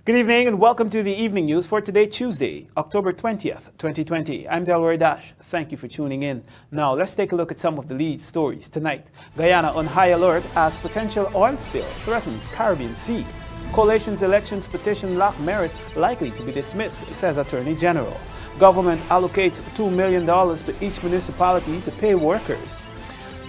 Good evening and welcome to the evening news for today, Tuesday, October 20th, 2020. I'm Delroy Dash. Thank you for tuning in. Now, let's take a look at some of the lead stories tonight. Guyana on high alert as potential oil spill threatens Caribbean Sea. Coalition's elections petition lack merit, likely to be dismissed, says Attorney General. Government allocates $2 million to each municipality to pay workers.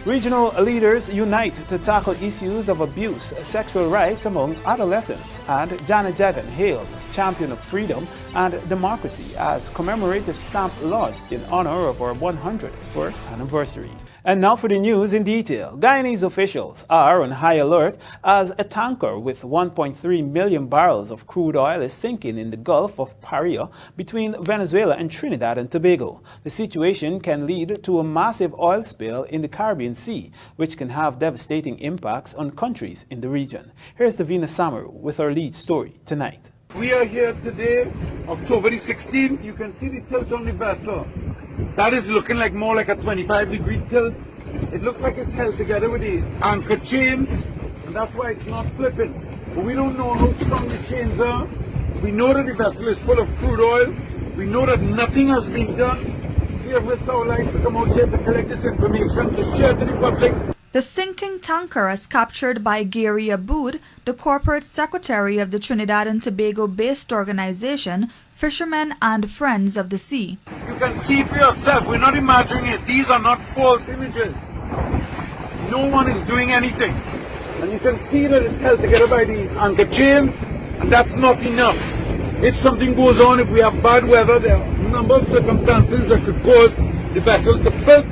Regional leaders unite to tackle issues of abuse, sexual rights among adolescents, and Janet Jagan hailed as champion of freedom and democracy as commemorative stamp lodged in honor of our 100th birth anniversary. And now for the news in detail. Guyanese officials are on high alert as a tanker with 1.3 million barrels of crude oil is sinking in the Gulf of Paria between Venezuela and Trinidad and Tobago. The situation can lead to a massive oil spill in the Caribbean Sea, which can have devastating impacts on countries in the region. Here's Davina Samaru with our lead story tonight. We are here today, October the 16th. You can see the tilt on the vessel. That is looking like more like a 25-degree tilt. It looks like it's held together with the anchor chains, and that's why it's not flipping. But we don't know how strong the chains are. We know that the vessel is full of crude oil. We know that nothing has been done. We have risked our lives to come out here to collect this information, to share to the public. The sinking tanker is captured by Gary Aboud, the corporate secretary of the Trinidad and Tobago-based organization, Fishermen and Friends of the Sea. You can see for yourself, we're not imagining it. These are not false images. No one is doing anything. And you can see that it's held together by the anchor chain, and that's not enough. If something goes on, if we have bad weather, there are a number of circumstances that could cause the vessel to flip,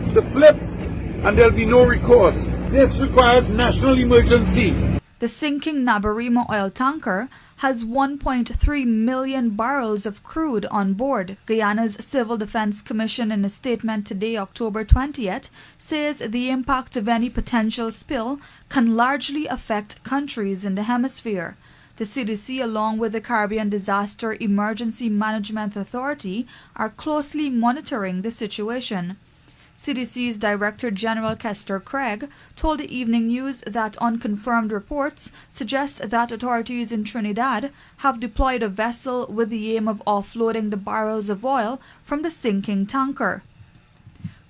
and there'll be no recourse. This requires national emergency. The sinking Nabarima oil tanker has 1.3 million barrels of crude on board. Guyana's Civil Defense Commission, in a statement today, October 20th, says the impact of any potential spill can largely affect countries in the hemisphere. The CDC, along with the Caribbean Disaster Emergency Management Authority, are closely monitoring the situation. CDC's Director General Kester Craig told the Evening News that unconfirmed reports suggest that authorities in Trinidad have deployed a vessel with the aim of offloading the barrels of oil from the sinking tanker.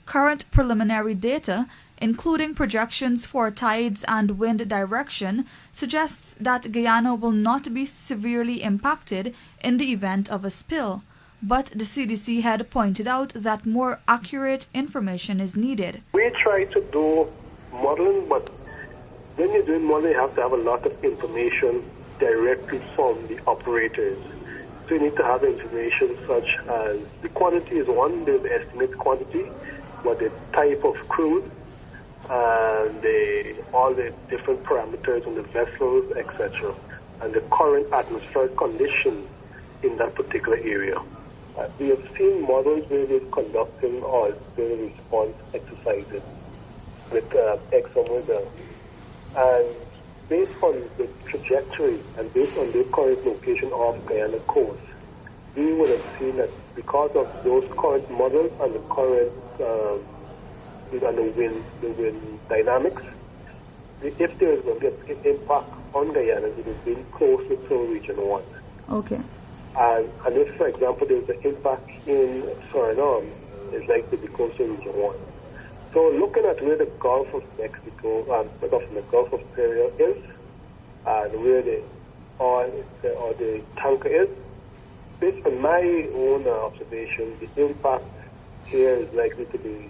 Current preliminary data, including projections for tides and wind direction, suggests that Guyana will not be severely impacted in the event of a spill. But the CDC had pointed out that more accurate information is needed. We try to do modeling, but when you're doing modeling, you have to have a lot of information directly from the operators. So you need to have information such as the quantity is one, there's the estimated quantity, but the type of crude, and all the different parameters on the vessels, etc., and the current atmospheric conditions in that particular area. We have seen models where we're conducting oil spill response exercises with ExxonMobil, and based on the trajectory and based on the current location of Guyana coast, we would have seen that because of those current models and the current and the wind dynamics, if there is going to be an impact on Guyana, it is being closer to Region 1. Okay. And if, for example, there's an impact in Suriname, it's likely to be close to Region 1. So looking at where the Gulf of Mexico, the Gulf of Paria is, and where the oil or the tanker is, based on my own observation, the impact here is likely to be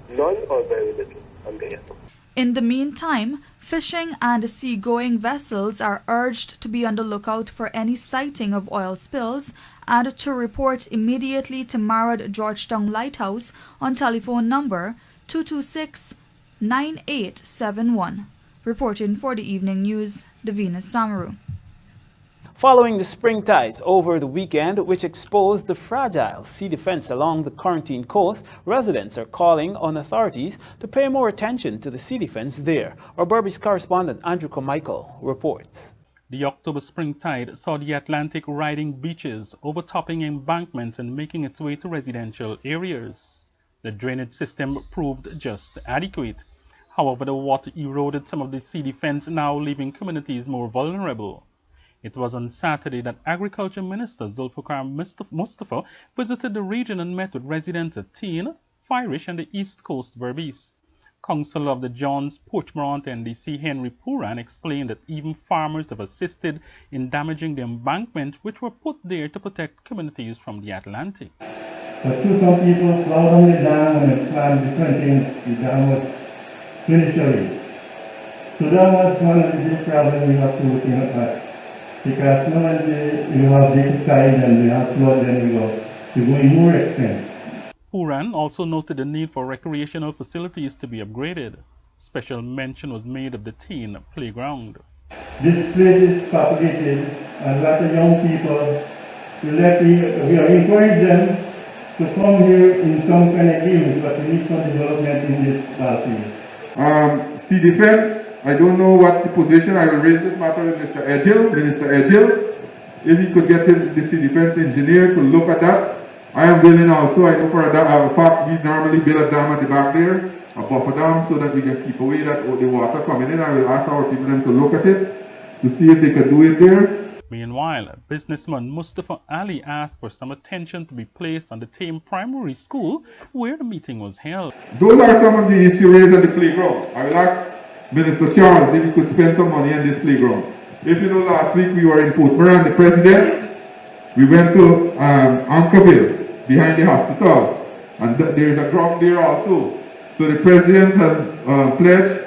none or very little on Guyana. In the meantime, fishing and seagoing vessels are urged to be on the lookout for any sighting of oil spills and to report immediately to Marad Georgetown Lighthouse on telephone number 226-9871. Reporting for the Evening News, Davina Samaru. Following the spring tides over the weekend, which exposed the fragile sea defense along the quarantine coast, residents are calling on authorities to pay more attention to the sea defense there. Our Berbice correspondent Andrew Carmichael reports. The October spring tide saw the Atlantic riding beaches, overtopping embankments and making its way to residential areas. The drainage system proved just adequate. However, the water eroded some of the sea defense, now leaving communities more vulnerable. It was on Saturday that Agriculture Minister Zulfikar Mustafa visited the region and met with residents at Teen, Firish and the East Coast Berbice. Councillor of the Johns, Porchmont NDC Henry Puran explained that even farmers have assisted in damaging the embankment which were put there to protect communities from the Atlantic. But to some people, plowed on the dam and it planned different things, the dam was finished already. So that was one of the big problems we have to look at. Because now when you have big tide and we have flood, then we go in more expense. Puran also noted the need for recreational facilities to be upgraded. Special mention was made of the teen playground. This place is populated and a lot of young people. We are encouraging them to come here in some kind of games, but we need some development in this battlefield. Sea defense. I don't know what's the position. I will raise this matter with Mr. Edghill. If he could get the sea defense engineer to look at that. I am willing also. I know for a fact we normally build a dam at the back there, a buffer dam, so that we can keep away that the water coming in. I will ask our people to look at it to see if they can do it there. Meanwhile, businessman Mustafa Ali asked for some attention to be placed on the Tame Primary School where the meeting was held. Those are some of the issues raised at the playground. I will ask Minister Charles if he could spend some money on this playground. If you know, last week we were in Port Moran, the president, we went to Anchorville behind the hospital, and there's a ground there also. So the president has pledged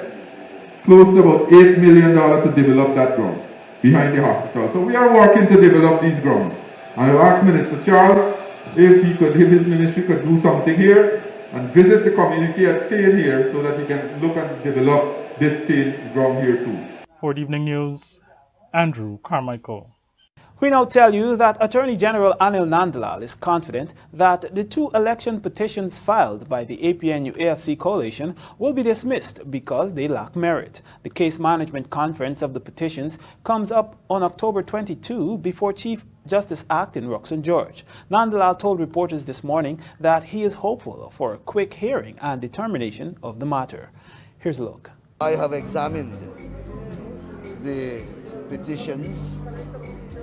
close to about $8 million to develop that ground behind the hospital. So we are working to develop these grounds. I will ask Minister Charles if his ministry could do something here and visit the community at Tail here so that we can look and develop this Tail ground here too. For the Evening News, Andrew Carmichael. We now tell you that Attorney General Anil Nandlal is confident that the 2 election petitions filed by the APNU-AFC coalition will be dismissed because they lack merit. The case management conference of the petitions comes up on October 22 before Chief Justice Acting Roxanne George. Nandlal told reporters this morning that he is hopeful for a quick hearing and determination of the matter. Here's a look. I have examined the petitions,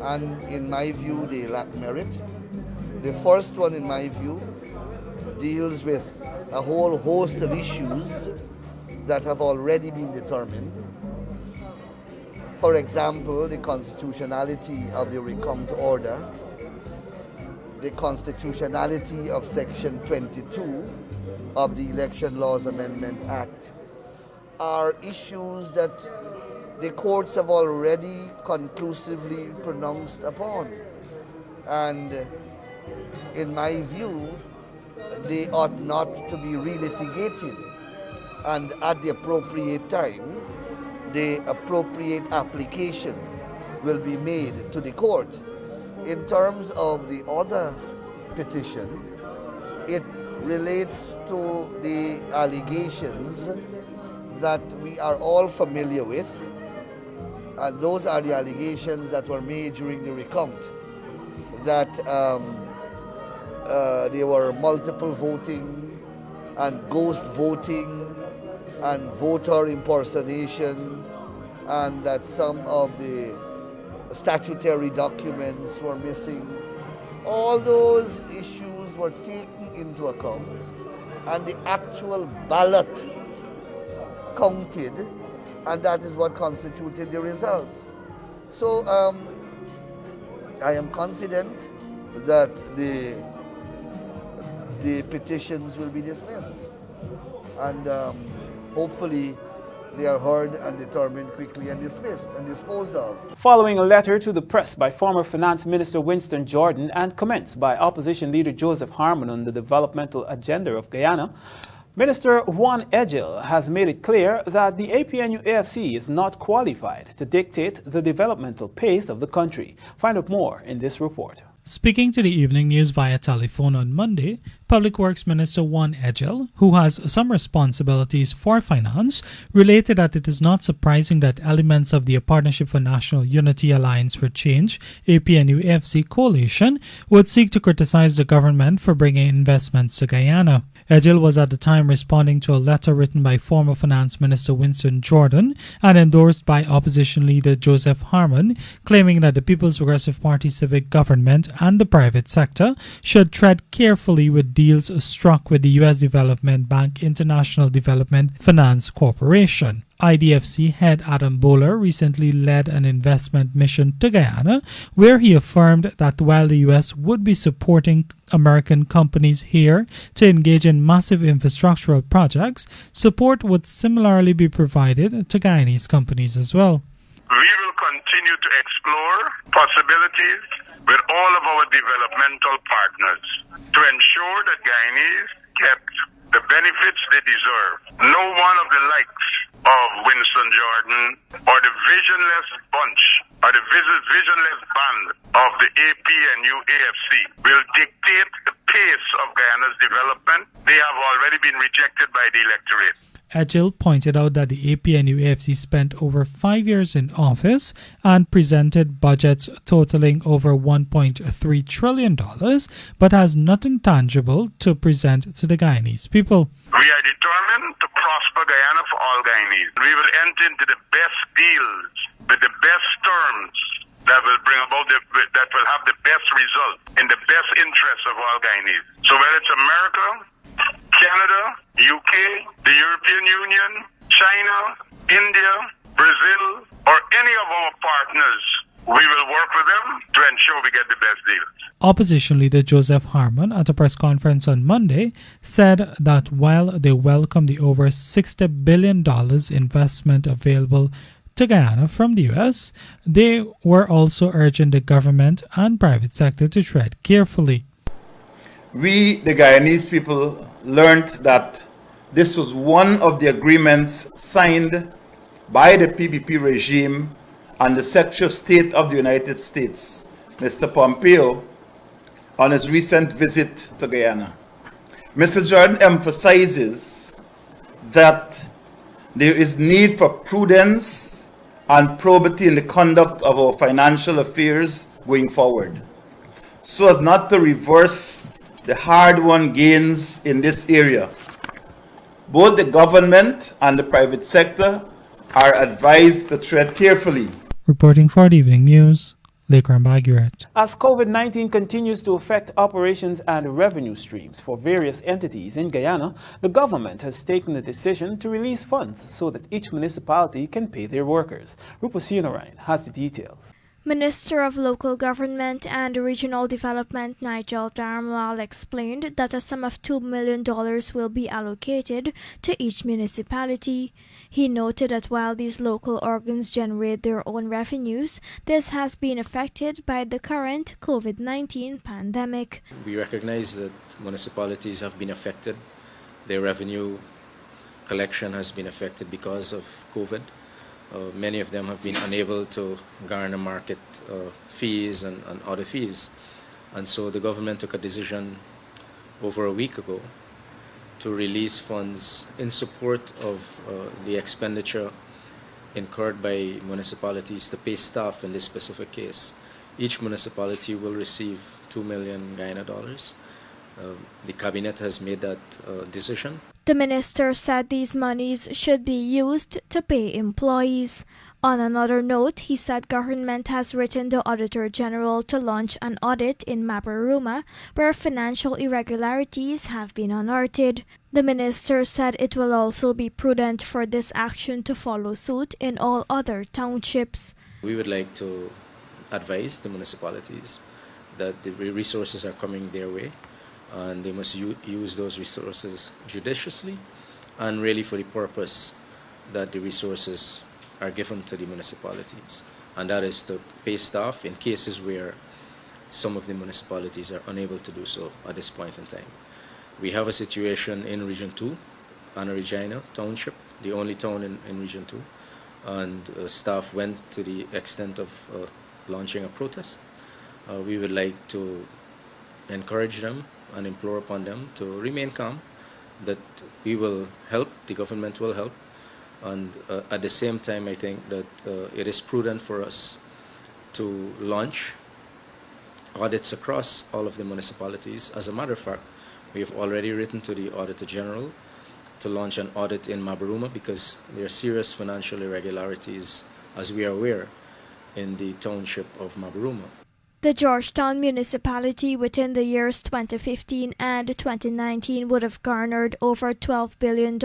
and in my view they lack merit. The first one, in my view, deals with a whole host of issues that have already been determined. For example, the constitutionality of the recount order, the constitutionality of Section 22 of the Election Laws Amendment Act are issues that the courts have already conclusively pronounced upon. And in my view, they ought not to be relitigated. And at the appropriate time, the appropriate application will be made to the court. In terms of the other petition, it relates to the allegations that we are all familiar with. And those are the allegations that were made during the recount, that there were multiple voting and ghost voting and voter impersonation, and that some of the statutory documents were missing. All those issues were taken into account, and the actual ballot counted, and that is what constituted the results. So I am confident that the petitions will be dismissed, and hopefully they are heard and determined quickly and dismissed and disposed of. Following a letter to the press by former Finance Minister Winston Jordan and comments by Opposition Leader Joseph Harmon on the developmental agenda of Guyana, Minister Juan Edghill has made it clear that the APNU-AFC is not qualified to dictate the developmental pace of the country. Find out more in this report. Speaking to the Evening News via telephone on Monday, Public Works Minister Juan Edghill, who has some responsibilities for finance, related that it is not surprising that elements of the Partnership for National Unity Alliance for Change, APNU-AFC coalition, would seek to criticize the government for bringing investments to Guyana. Edgell was at the time responding to a letter written by former Finance Minister Winston Jordan and endorsed by opposition leader Joseph Harmon, claiming that the People's Progressive Party civic government and the private sector should tread carefully with deals struck with the U.S. Development Bank International Development Finance Corporation. IDFC head Adam Bowler recently led an investment mission to Guyana, where he affirmed that while the U.S. would be supporting American companies here to engage in massive infrastructural projects, support would similarly be provided to Guyanese companies as well. We will continue to explore possibilities with all of our developmental partners to ensure that Guyanese get the benefits they deserve. No one of the likes of Winston Jordan or the visionless bunch or the visionless band of the APNU AFC will dictate the pace of Guyana's development. They have already been rejected by the electorate. Edgell pointed out that the APNU-AFC spent over 5 years in office and presented budgets totaling over $1.3 trillion, but has nothing tangible to present to the Guyanese people. We are determined to prosper Guyana for all Guyanese. We will enter into the best deals with the best terms that will bring about that will have the best result in the best interest of all Guyanese. So whether it's America, Canada, UK, the European Union, China, India, Brazil, or any of our partners, we will work with them to ensure we get the best deals. Opposition leader Joseph Harmon, at a press conference on Monday, said that while they welcome the over $60 billion investment available to Guyana from the U.S., they were also urging the government and private sector to tread carefully. We, the Guyanese people, learned that this was one of the agreements signed by the PPP regime and the Secretary of State of the United States, Mr. Pompeo, on his recent visit to Guyana. Mr. Jordan emphasizes that there is need for prudence and probity in the conduct of our financial affairs going forward, so as not to reverse the hard-won gains in this area. Both the government and the private sector are advised to tread carefully. Reporting for the Evening News, Lekram Baguret. As COVID-19 continues to affect operations and revenue streams for various entities in Guyana, the government has taken the decision to release funds so that each municipality can pay their workers. Rupus Unarain has the details. Minister of Local Government and Regional Development Nigel Darmlal explained that a sum of $2 million will be allocated to each municipality. He noted that while these local organs generate their own revenues, this has been affected by the current COVID-19 pandemic. We recognize that municipalities have been affected. Their revenue collection has been affected because of COVID. Many of them have been unable to garner market fees and other fees. And so the government took a decision over a week ago to release funds in support of the expenditure incurred by municipalities to pay staff in this specific case. Each municipality will receive $2 million Guyana dollars. The cabinet has made that decision. The minister said these monies should be used to pay employees. On another note, he said government has written the Auditor General to launch an audit in Mabaruma where financial irregularities have been unearthed. The minister said it will also be prudent for this action to follow suit in all other townships. We would like to advise the municipalities that the resources are coming their way, and they must use those resources judiciously and really for the purpose that the resources are given to the municipalities, and that is to pay staff in cases where some of the municipalities are unable to do so at this point in time. We have a situation in Region 2, Anna Regina Township, the only town in Region 2, and staff went to the extent of launching a protest. We would like to encourage them and implore upon them to remain calm, that we will help, the government will help, and at the same time I think that it is prudent for us to launch audits across all of the municipalities. As a matter of fact, We have already written to the Auditor General to launch an audit in Mabaruma because there are serious financial irregularities, as we are aware, in the township of Mabaruma. The Georgetown municipality within the years 2015 and 2019 would have garnered over $12 billion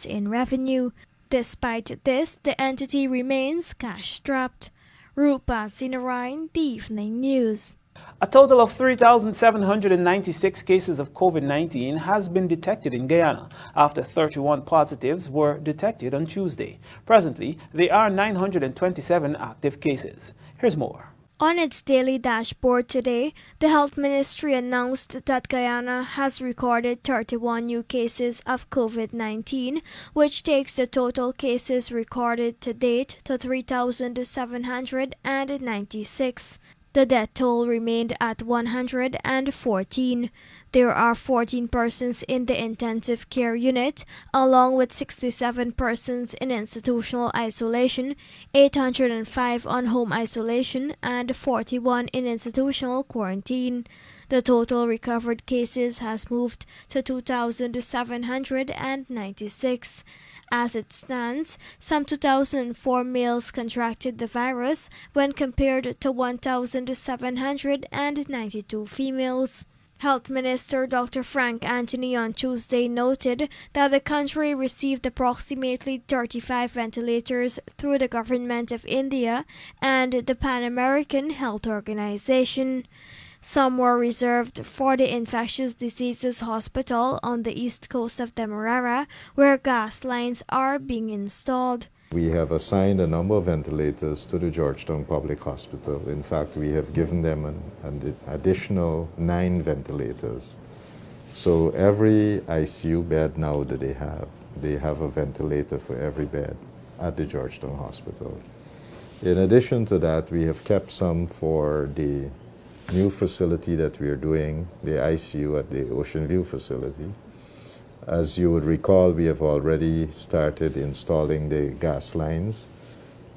in revenue. Despite this, the entity remains cash-strapped. Rupa Sinarain, The Evening News. A total of 3,796 cases of COVID-19 has been detected in Guyana after 31 positives were detected on Tuesday. Presently, there are 927 active cases. Here's more. On its daily dashboard today, the Health Ministry announced that Guyana has recorded 31 new cases of COVID-19, which takes the total cases recorded to date to 3,796. The death toll remained at 114. There are 14 persons in the intensive care unit, along with 67 persons in institutional isolation, 805 on home isolation, and 41 in institutional quarantine. The total recovered cases has moved to 2,796. As it stands, some 2,004 males contracted the virus when compared to 1,792 females. Health Minister Dr. Frank Anthony on Tuesday noted that the country received approximately 35 ventilators through the Government of India and the Pan American Health Organization. Some were reserved for the Infectious Diseases Hospital on the east coast of Demerara, where gas lines are being installed. We have assigned a number of ventilators to the Georgetown Public Hospital. In fact, we have given them an additional 9 ventilators. So every ICU bed now that they have a ventilator for every bed at the Georgetown Hospital. In addition to that, we have kept some for the new facility that we are doing, the ICU at the Ocean View facility. As you would recall, we have already started installing the gas lines.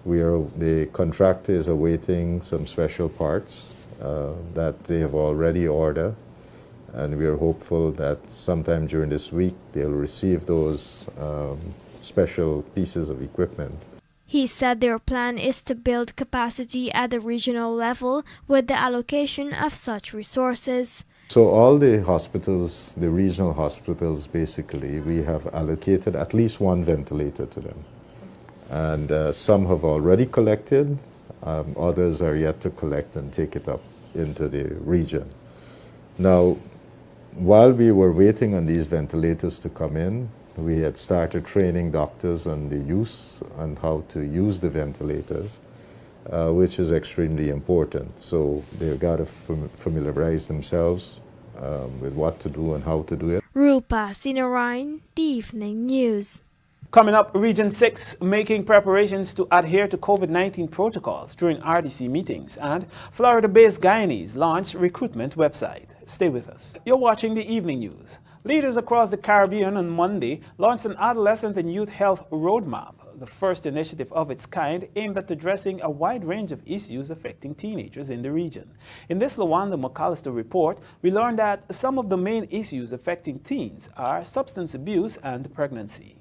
The contractor is awaiting some special parts that they have already ordered, and we are hopeful that sometime during this week they'll receive those special pieces of equipment. He said their plan is to build capacity at the regional level with the allocation of such resources. So all the hospitals, the regional hospitals basically, we have allocated at least 1 ventilator to them. And some have already collected, others are yet to collect and take it up into the region. Now, while we were waiting on these ventilators to come in, we had started training doctors on the use and how to use the ventilators, which is extremely important. So they've got to familiarize themselves with what to do and how to do it. Rupa Sinarain, The Evening News. Coming up, Region 6 making preparations to adhere to COVID-19 protocols during RDC meetings, and Florida-based Guyanese launch recruitment website. Stay with us. You're watching The Evening News. Leaders across the Caribbean on Monday launched an adolescent and youth health roadmap, the first initiative of its kind aimed at addressing a wide range of issues affecting teenagers in the region. In this Lawanda McAllister report, we learned that some of the main issues affecting teens are substance abuse and pregnancy.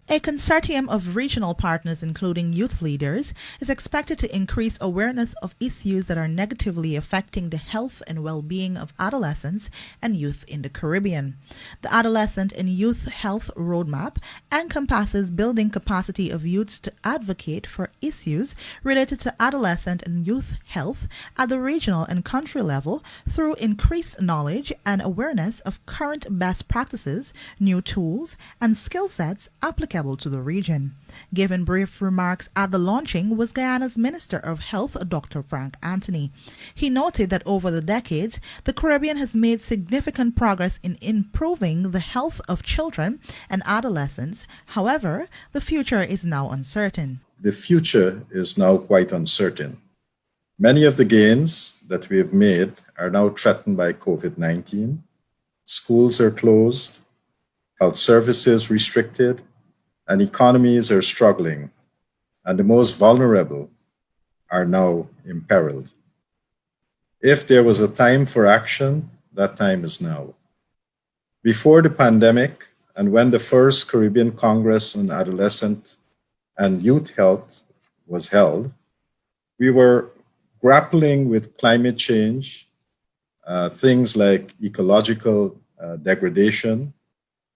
A consortium of regional partners, including youth leaders, is expected to increase awareness of issues that are negatively affecting the health and well-being of adolescents and youth in the Caribbean. The Adolescent and Youth Health Roadmap encompasses building capacity of youths to advocate for issues related to adolescent and youth health at the regional and country level through increased knowledge and awareness of current best practices, new tools, and skill sets applicable to the region. Giving brief remarks at the launching was Guyana's Minister of Health, Dr. Frank Anthony. He noted that over the decades, the Caribbean has made significant progress in improving the health of children and adolescents. However, the future is now uncertain. The future is now quite uncertain. Many of the gains that we have made are now threatened by COVID-19. Schools are closed, health services restricted, and economies are struggling, and the most vulnerable are now imperiled. If there was a time for action, that time is now. Before the pandemic, and when the first Caribbean Congress on Adolescent and Youth Health was held, we were grappling with climate change, things like ecological degradation,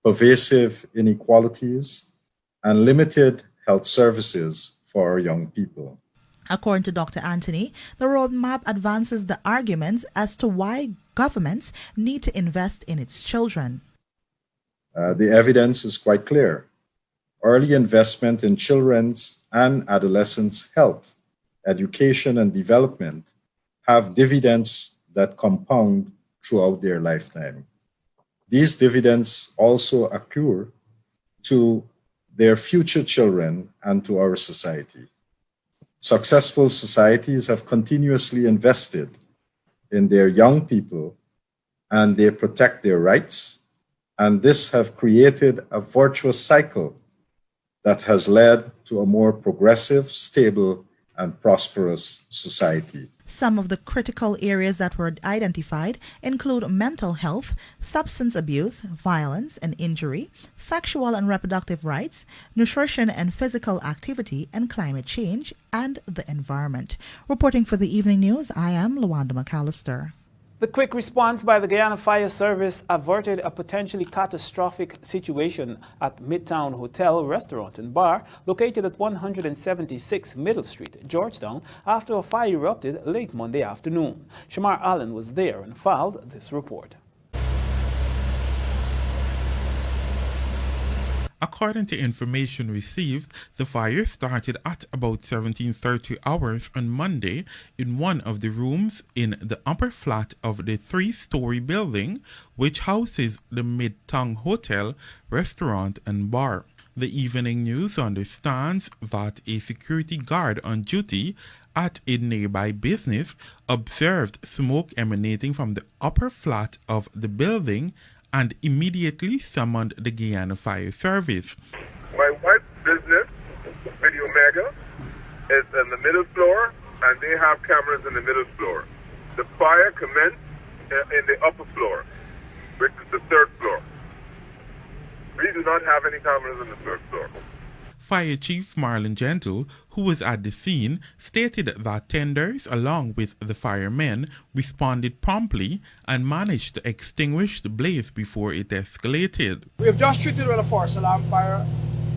pervasive inequalities, and limited health services for our young people. According to Dr. Anthony, the roadmap advances the arguments as to why governments need to invest in its children. The evidence is quite clear. Early investment in children's and adolescents' health, education, and development have dividends that compound throughout their lifetime. These dividends also accrue to their future children and to our society. Successful societies have continuously invested in their young people and they protect their rights, and this have created a virtuous cycle that has led to a more progressive, stable, and prosperous society. Some of the critical areas that were identified include mental health, substance abuse, violence and injury, sexual and reproductive rights, nutrition and physical activity, and climate change and the environment. Reporting for the Evening News, I am Luanda McAllister. The quick response by the Guyana Fire Service averted a potentially catastrophic situation at Midtown Hotel, Restaurant and Bar located at 176 Middle Street, Georgetown, after a fire erupted late Monday afternoon. Shamar Allen was there and filed this report. According to information received, the fire started at about 17:30 hours on Monday in one of the rooms in the upper flat of the three-story building, which houses the Midtown Hotel, Restaurant and Bar. The Evening News understands that a security guard on duty at a nearby business observed smoke emanating from the upper flat of the building and immediately summoned the Guyana Fire Service. My wife's business, Video Omega, is in the middle floor, and they have cameras in the middle floor. The fire commenced in the upper floor, which is the third floor. We do not have any cameras on the third floor. Fire Chief Marlon Gentle, who was at the scene, stated that tenders, along with the firemen, responded promptly and managed to extinguish the blaze before it escalated. We have just treated with a false alarm fire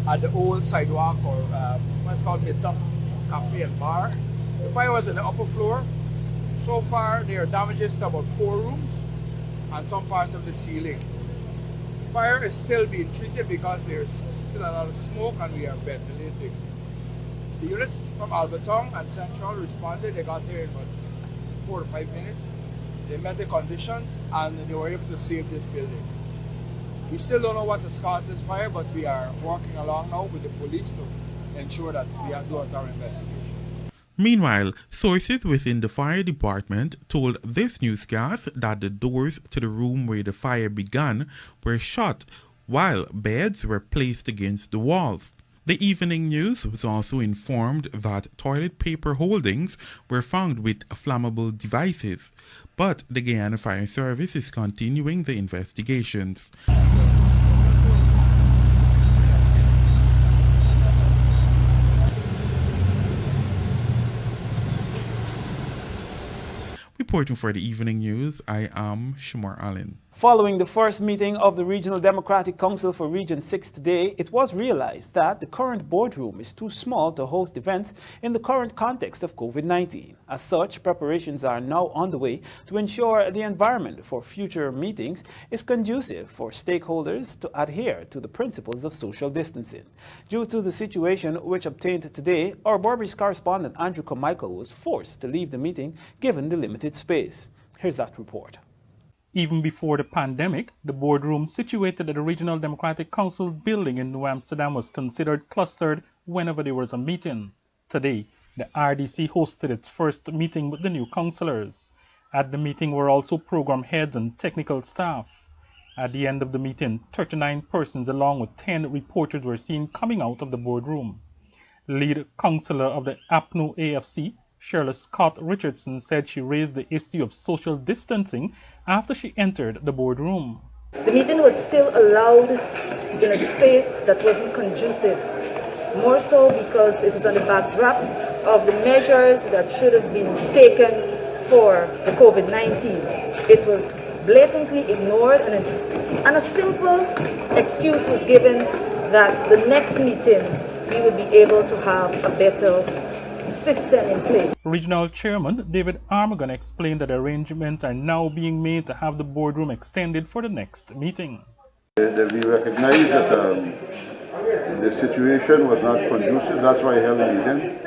at the old sidewalk, or what's called Midtown Cafe and Bar. The fire was in the upper floor. So far, there are damages to about 4 rooms and some parts of the ceiling. Fire is still being treated because there's still a lot of smoke and we are ventilating. The units from Alberton and Central responded. They got there in about 4 to 5 minutes. They met the conditions and they were able to save this building. We still don't know what has caused this fire, but we are working along now with the police to ensure that we are doing our investigation. Meanwhile, sources within the fire department told this newscast that the doors to the room where the fire began were shut, while beds were placed against the walls. The Evening News was also informed that toilet paper holdings were found with flammable devices, but the Guyana Fire Service is continuing the investigations. Reporting for the Evening News, I am Shamar Allen. Following the first meeting of the Regional Democratic Council for Region 6 today, it was realized that the current boardroom is too small to host events in the current context of COVID-19. As such, preparations are now on the way to ensure the environment for future meetings is conducive for stakeholders to adhere to the principles of social distancing. Due to the situation which obtained today, our Berbice correspondent Andrew Carmichael was forced to leave the meeting given the limited space. Here's that report. Even before the pandemic, the boardroom situated at the Regional Democratic Council building in New Amsterdam was considered clustered whenever there was a meeting. Today, the RDC hosted its first meeting with the new councillors. At the meeting were also program heads and technical staff. At the end of the meeting, 39 persons along with 10 reporters were seen coming out of the boardroom. Lead councillor of the APNU AFC, Shirley Scott Richardson, said she raised the issue of social distancing after she entered the boardroom. The meeting was still allowed in a space that wasn't conducive, more so because it was on the backdrop of the measures that should have been taken for the COVID-19. It was blatantly ignored, and a simple excuse was given that the next meeting we would be able to have a better system in place. Regional Chairman David Armagon explained that arrangements are now being made to have the boardroom extended for the next meeting. We recognize that the situation was not conducive, that's why I held the meeting.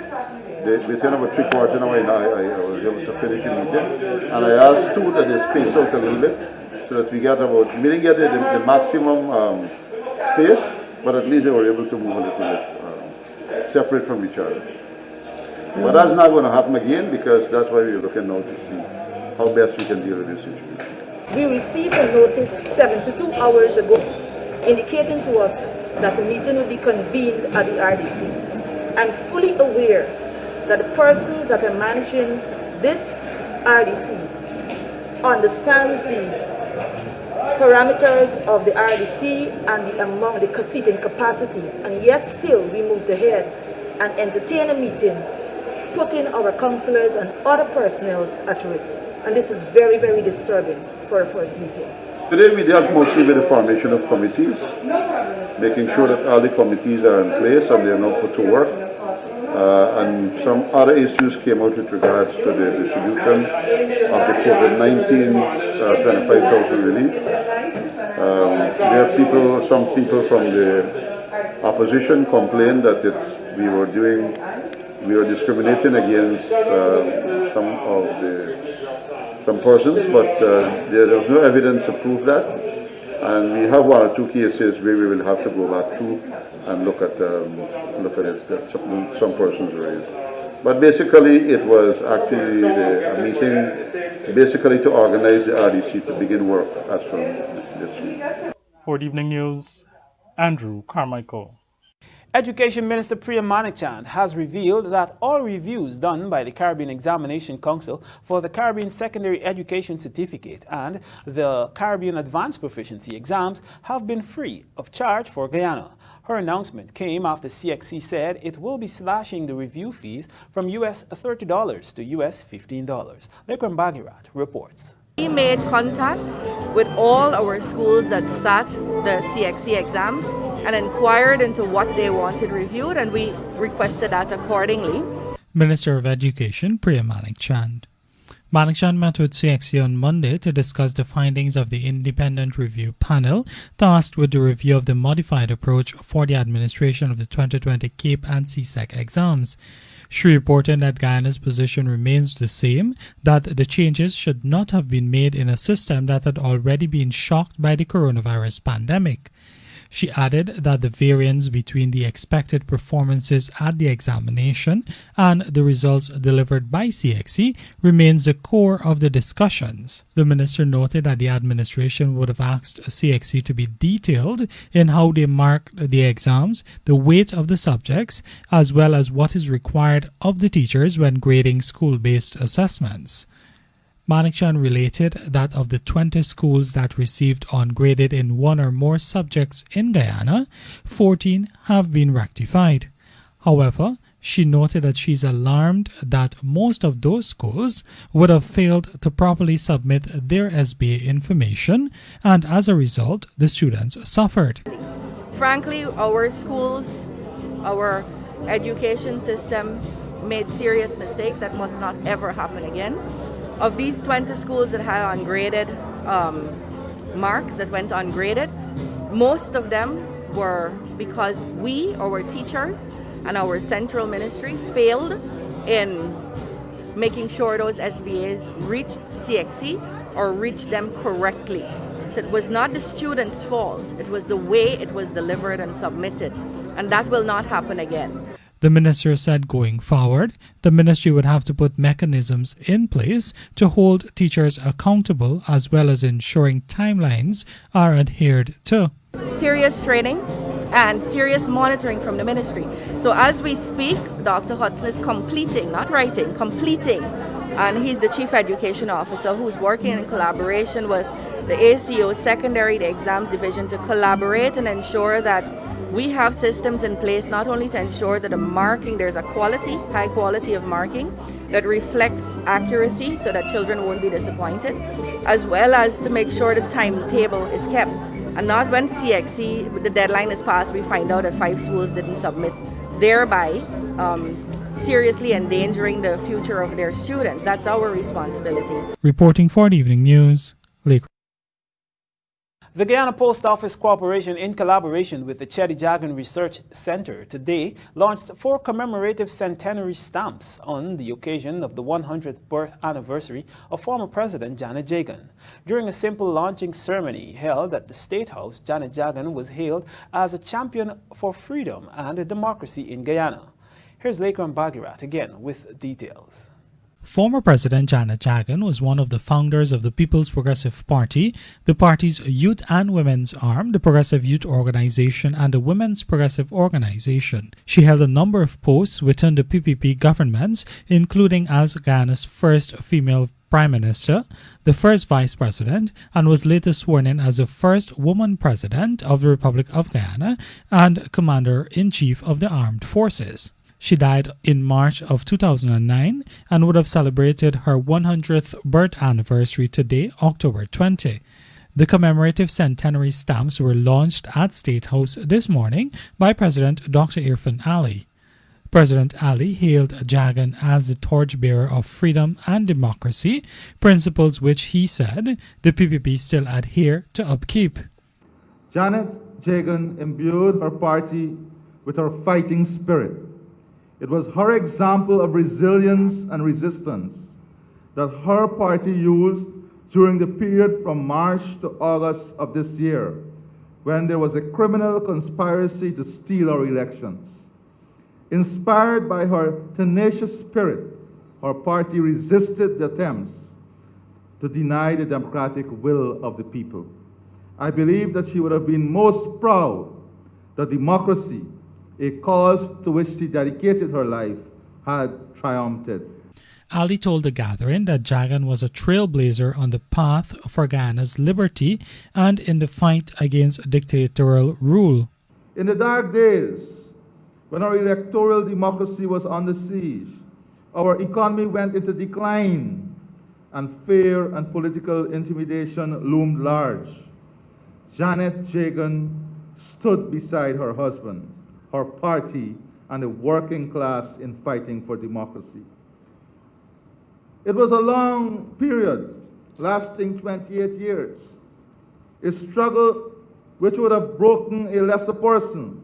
Within about 3/4 hour, I was able to finish the meeting, and I asked too that they space out a little bit so that we didn't get the maximum space, but at least they were able to move a little bit separate from each other. But that's not going to happen again, because that's why we're looking now to see how best we can deal with this situation. We received a notice 72 hours ago indicating to us that the meeting will be convened at the RDC. I'm fully aware that the persons that are managing this RDC understands the parameters of the RDC and the seating capacity, and yet still we moved ahead and entertain a meeting, putting our councillors and other personnel at risk. And this is very, very disturbing for a first meeting. Today we dealt mostly with the formation of committees, making sure that all the committees are in place and they are now put to work. And some other issues came out with regards to the distribution of the COVID-19 25,000 relief. There are some people from the opposition complained that we were discriminating against some persons, but there was no evidence to prove that. And we have 1 or 2 cases where we will have to go back to and look at it that some persons raised. But basically, it was actually a meeting basically to organize the RDC to begin work as from this week. For the Evening News, Andrew Carmichael. Education Minister Priya Manikchand has revealed that all reviews done by the Caribbean Examination Council for the Caribbean Secondary Education Certificate and the Caribbean Advanced Proficiency exams have been free of charge for Guyana. Her announcement came after CXC said it will be slashing the review fees from US $30 to US $15. Lekram Bagirat reports. We made contact with all our schools that sat the CXC exams and inquired into what they wanted reviewed, and we requested that accordingly. Minister of Education Priya Manikchand. Manikchand met with CXC on Monday to discuss the findings of the independent review panel tasked with the review of the modified approach for the administration of the 2020 CAPE and CSEC exams. She reported that Guyana's position remains the same, that the changes should not have been made in a system that had already been shocked by the coronavirus pandemic. She added that the variance between the expected performances at the examination and the results delivered by CXC remains the core of the discussions. The minister noted that the administration would have asked CXC to be detailed in how they marked the exams, the weight of the subjects, as well as what is required of the teachers when grading school-based assessments. Manikchand related that of the 20 schools that received ungraded in one or more subjects in Guyana, 14 have been rectified. However, she noted that she is alarmed that most of those schools would have failed to properly submit their SBA information, and as a result, the students suffered. Frankly, our schools, our education system made serious mistakes that must not ever happen again. Of these 20 schools that had ungraded marks that went ungraded, most of them were because we, our teachers, and our central ministry failed in making sure those SBAs reached CXC or reached them correctly. So it was not the students' fault, it was the way it was delivered and submitted, and that will not happen again. The minister said going forward, the ministry would have to put mechanisms in place to hold teachers accountable as well as ensuring timelines are adhered to. Serious training and serious monitoring from the ministry. So as we speak, Dr. Hudson is completing, not writing, completing and he's the Chief Education Officer who's working in collaboration with the ACO Secondary, the Exams Division, to collaborate and ensure that we have systems in place not only to ensure that the marking, there's a quality, high quality of marking that reflects accuracy so that children won't be disappointed, as well as to make sure the timetable is kept. And not when CXC, the deadline is passed, we find out that 5 schools didn't submit, thereby seriously endangering the future of their students. That's our responsibility. Reporting for the Evening News, Lake. The Guyana Post Office Corporation, in collaboration with the Chedijagan Research Center, today launched 4 commemorative centenary stamps on the occasion of the 100th birth anniversary of former President Janet Jagan. During a simple launching ceremony held at the State House, Janet Jagan was hailed as a champion for freedom and democracy in Guyana. Here's Lakeram Bagirat again with details. Former President Janet Jagan was one of the founders of the People's Progressive Party, the party's youth and women's arm, the Progressive Youth Organization, and the Women's Progressive Organization. She held a number of posts within the PPP governments, including as Guyana's first female Prime Minister, the first Vice President, and was later sworn in as the first woman President of the Republic of Guyana and Commander-in-Chief of the Armed Forces. She died in March of 2009 and would have celebrated her 100th birth anniversary today, October 20. The commemorative centenary stamps were launched at State House this morning by President Dr. Irfan Ali. President Ali hailed Jagan as the torchbearer of freedom and democracy, principles which he said the PPP still adhere to upkeep. Janet Jagan imbued her party with her fighting spirit. It was her example of resilience and resistance that her party used during the period from March to August of this year, when there was a criminal conspiracy to steal our elections. Inspired by her tenacious spirit, her party resisted the attempts to deny the democratic will of the people. I believe that she would have been most proud that democracy, a cause to which she dedicated her life, had triumphed. Ali told the gathering that Jagan was a trailblazer on the path for Guyana's liberty and in the fight against dictatorial rule. In the dark days, when our electoral democracy was under siege, our economy went into decline, and fear and political intimidation loomed large, Janet Jagan stood beside her husband, her party, and the working class in fighting for democracy. It was a long period, lasting 28 years, a struggle which would have broken a lesser person,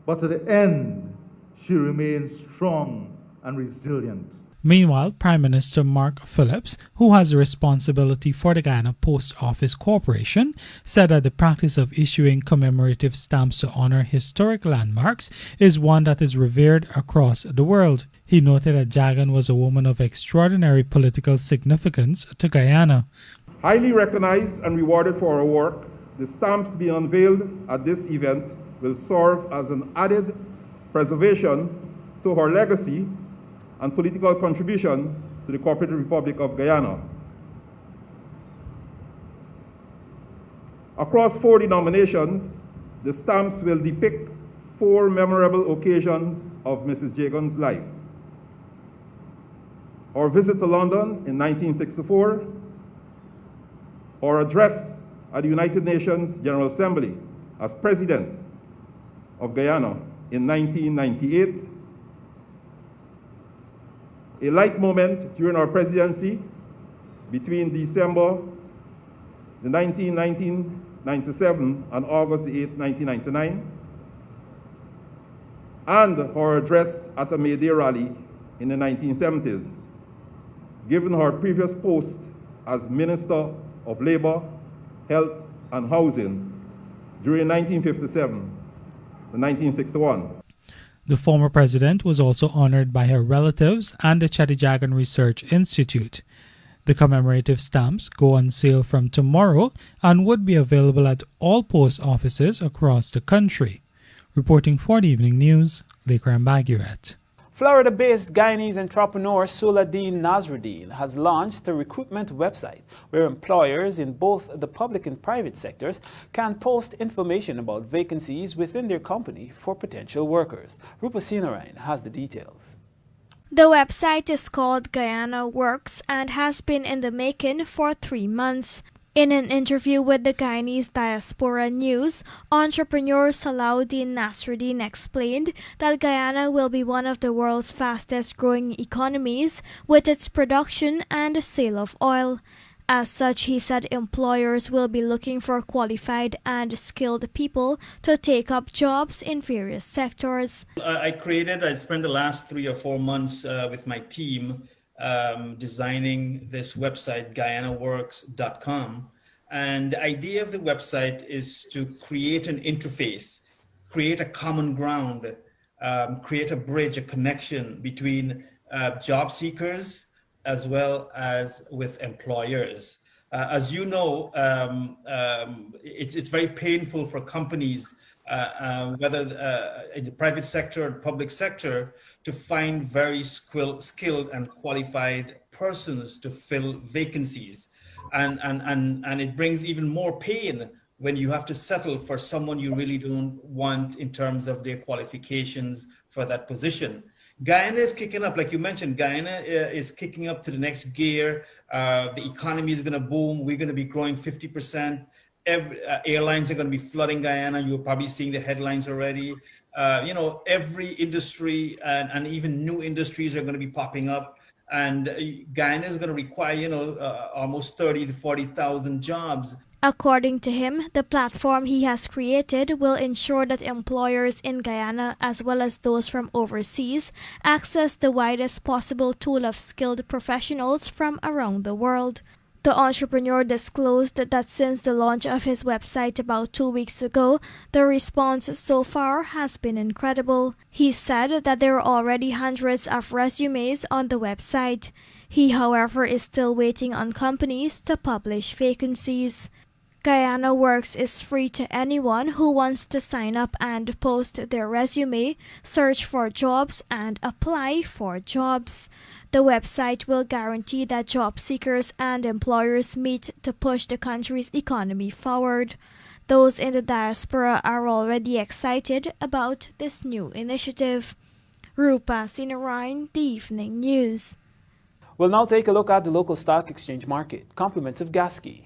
but to the end, she remained strong and resilient. Meanwhile, Prime Minister Mark Phillips, who has the responsibility for the Guyana Post Office Corporation, said that the practice of issuing commemorative stamps to honor historic landmarks is one that is revered across the world. He noted that Jagan was a woman of extraordinary political significance to Guyana. Highly recognized and rewarded for her work, the stamps being unveiled at this event will serve as an added preservation to her legacy and political contribution to the Cooperative Republic of Guyana. Across 4 denominations, the stamps will depict 4 memorable occasions of Mrs. Jagan's life. Her visit to London in 1964, her address at the United Nations General Assembly as President of Guyana in 1998, a light moment during our presidency between December the 1997 and August the 8th, 1999, and her address at a May Day rally in the 1970s, given her previous post as Minister of Labor, Health and Housing during 1957 to 1961. The former president was also honored by her relatives and the Chedijagan Research Institute. The commemorative stamps go on sale from tomorrow and would be available at all post offices across the country. Reporting for the Evening News, Lakeram Baguret. Florida-based Guyanese entrepreneur Suladeen Nasruddin has launched a recruitment website where employers in both the public and private sectors can post information about vacancies within their company for potential workers. Rupa Sinarayan has the details. The website is called Guyana Works and has been in the making for 3 months. In an interview with the Guyanese Diaspora News, entrepreneur Salahuddin Nasruddin explained that Guyana will be one of the world's fastest growing economies with its production and sale of oil. As such, he said employers will be looking for qualified and skilled people to take up jobs in various sectors. I spent the last 3 or 4 months with my team designing this website, GuyanaWorks.com. And the idea of the website is to create an interface, create a common ground, create a bridge, a connection between job seekers as well as with employers. As you know, it's very painful for companies, whether in the private sector or public sector, to find very skilled and qualified persons to fill vacancies. And it brings even more pain when you have to settle for someone you really don't want in terms of their qualifications for that position. Guyana is kicking up, like you mentioned, Guyana is kicking up to the next gear. The economy is going to boom. We're going to be growing 50%. Airlines are going to be flooding Guyana. You're probably seeing the headlines already. Every industry and even new industries are going to be popping up. And Guyana is going to require, almost 30 to 40,000 jobs. According to him, the platform he has created will ensure that employers in Guyana, as well as those from overseas, access the widest possible pool of skilled professionals from around the world. The entrepreneur disclosed that since the launch of his website about 2 weeks ago, the response so far has been incredible. He said that there are already hundreds of resumes on the website. He, however, is still waiting on companies to publish vacancies. Guyana Works is free to anyone who wants to sign up and post their resume, search for jobs, and apply for jobs. The website will guarantee that job seekers and employers meet to push the country's economy forward. Those in the diaspora are already excited about this new initiative. Rupa Sinarayan, The Evening News. We'll now take a look at the local stock exchange market. Compliments of Gasky.